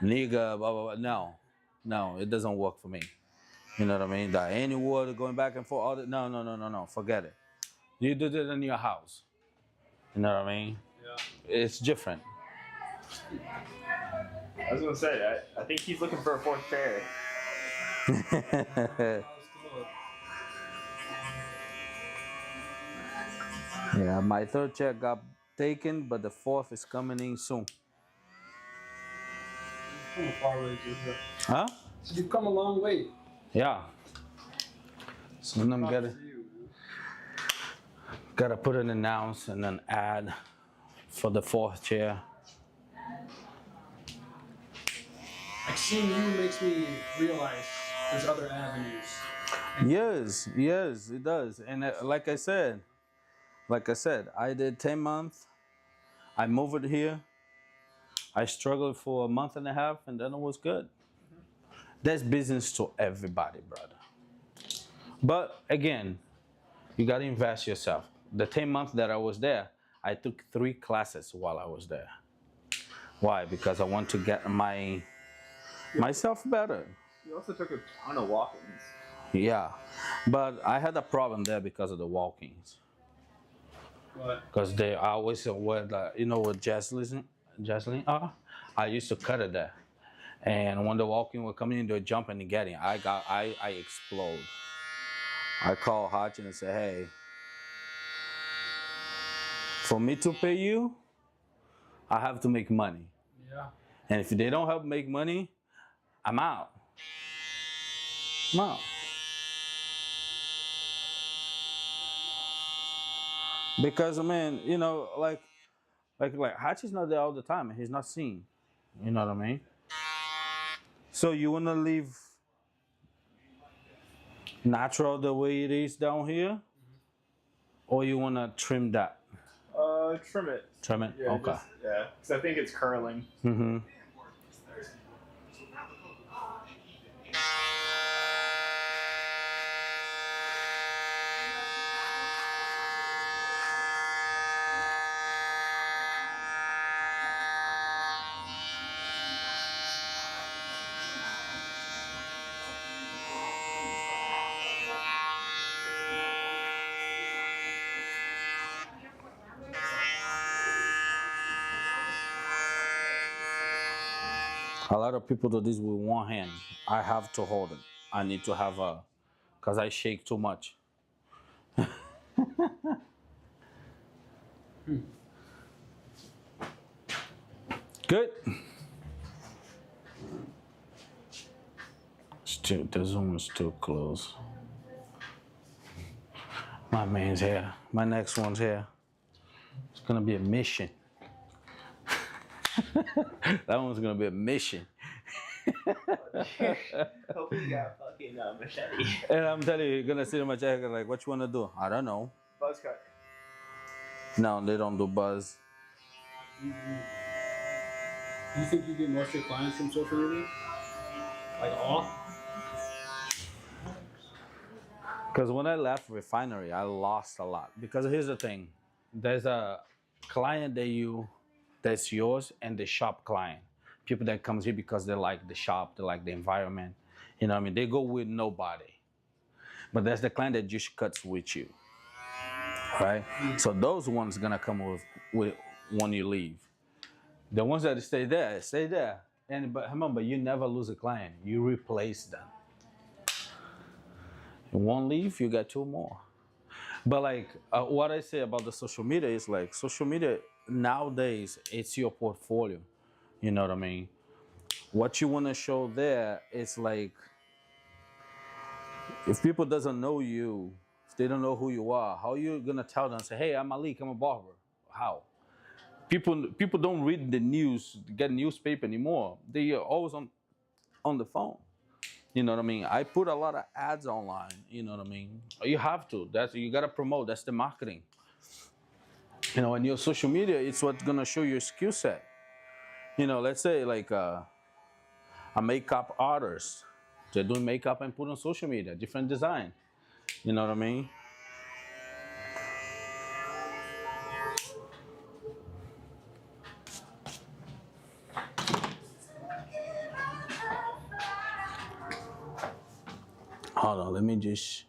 nigga, blah, blah, blah. No, it doesn't work for me. You know what I mean? The any word going back and forth, all that. No. Forget it. You do it in your house. You know what I mean? Yeah. It's different. I was gonna say, I think he's looking for a fourth pair. Yeah, my third check got taken, but the fourth is coming in soon. Come a far way, Joseph. Huh? So you've come a long way. Yeah. So then I'm Props gotta to you, man. gotta put an announce and then add for the fourth chair. Like seeing you makes me realize there's other avenues. Yes, it does. And like I said, like I said, I did 10 months. I moved here. I struggled for a month and a half, and then it was good. There's business to everybody, brother. But again, you gotta invest yourself. The 10 months that I was there, I took 3 classes while I was there. Why? Because I want to get myself better. You also took a ton of walk-ins. Yeah, but I had a problem there because of the walk-ins. What? Because they always were the, you know what Jaslyn are? I used to cut it there. And when the walk-in were coming in, they're jumping and getting. I explode. I call Hutch and say, hey, for me to pay you, I have to make money. Yeah. And if they don't help make money, I'm out. I'm out. Because I mean, you know, like Hachi's not there all the time and he's not seen. You know what I mean? So you wanna leave natural the way it is down here? Or you wanna trim that? Trim it. Trim it? Yeah, Okay. yeah, because I think it's curling. Mm-hmm. A lot of people do this with one hand. I have to hold it. I need to have because I shake too much. Good. Still, this one is too close. My man's here. My next one's here. It's gonna be a mission. That one's gonna be a mission. Hope you got fucking machete. And I'm telling you, you're gonna see the machete like, what you wanna do? I don't know. Buzz cut. No, they don't do buzz. Do you think you get most of your clients from social media? Like all? Because when I left refinery, I lost a lot. Because here's the thing, there's a client that's yours, and the shop client. People that comes here because they like the shop, they like the environment. You know what I mean? They go with nobody. But that's the client that just cuts with you, right? So those ones gonna come with when you leave. The ones that stay there, stay there. And but remember, you never lose a client. You replace them. One leave, you got 2 more. But like what I say about the social media is like social media nowadays, it's your portfolio. You know what I mean? What you want to show there is like, if people doesn't know you, if they don't know who you are, how you gonna tell them? Say, hey, I'm Malik, I'm a barber. How? People don't read the news, get newspaper anymore. They are always on the phone. You know what I mean? I put a lot of ads online. You know what I mean? You have to. You gotta promote. That's the marketing. You know, and your social media, it's what's gonna show your skill set. You know, let's say like a makeup artist. They're doing makeup and put on social media, different design. You know what I mean? Hold on, let me just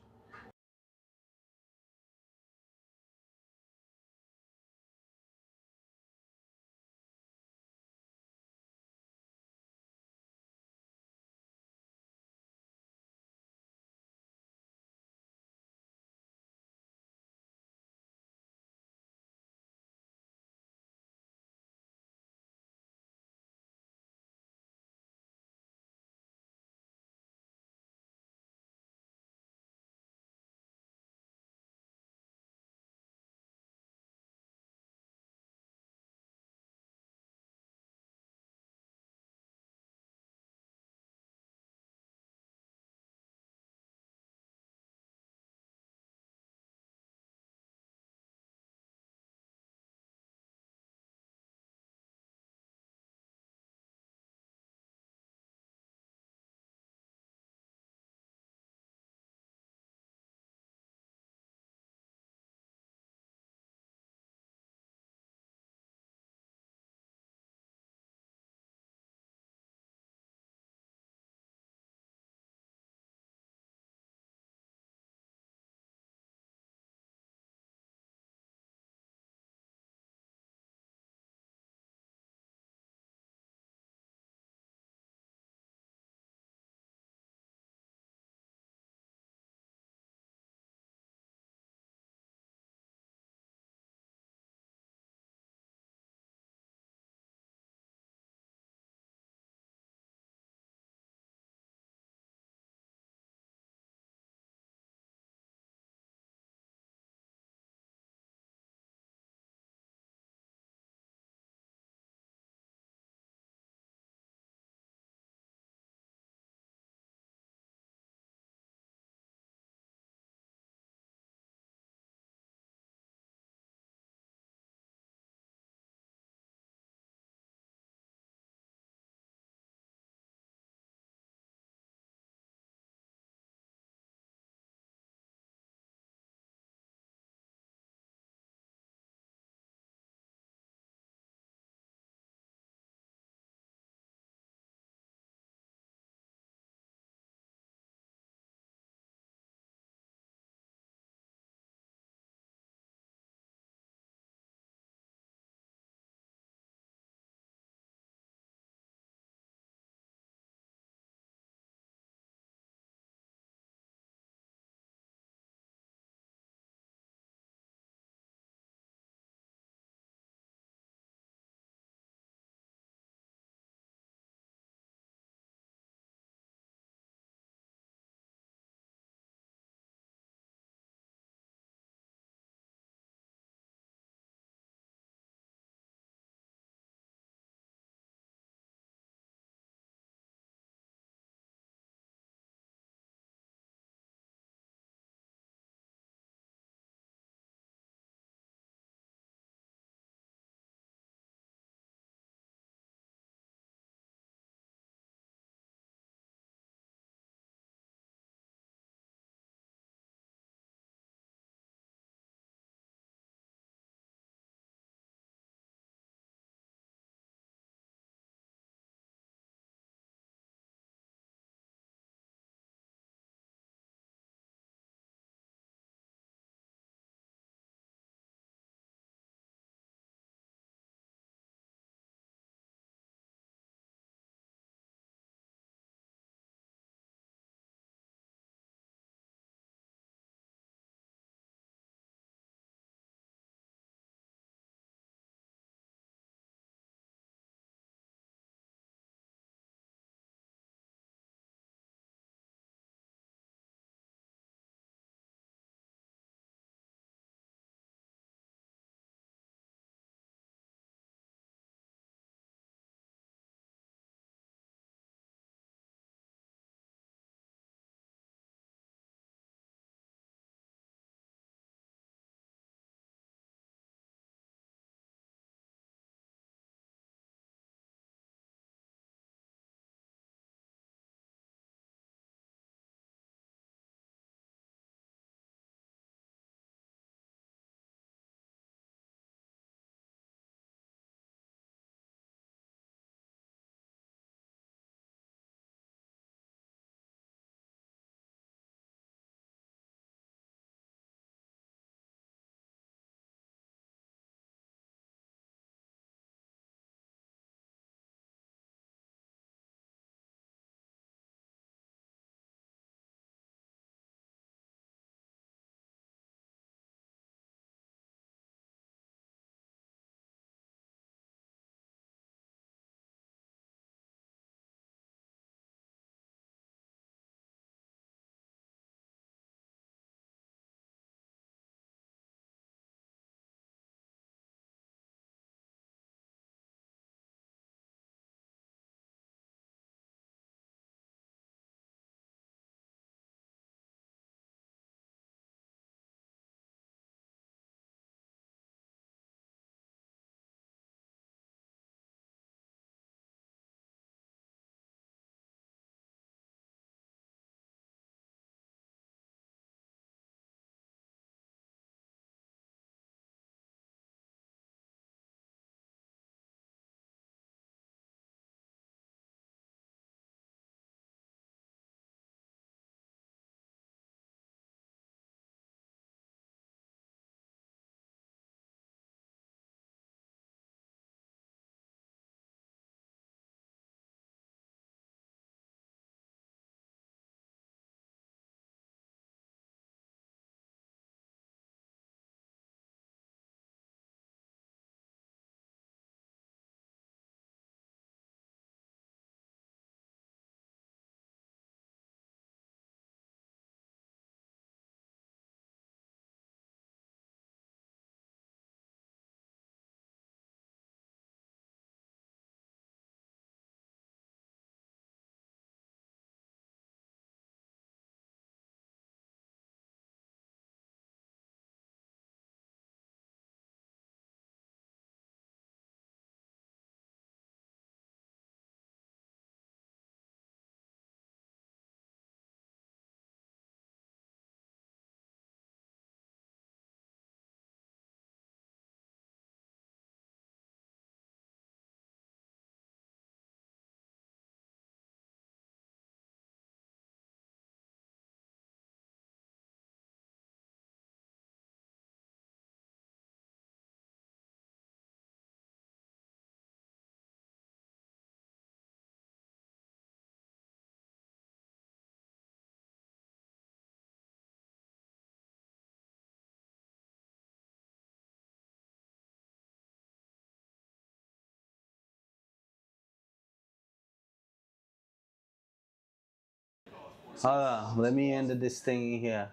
Hold on, let me end this thing in here.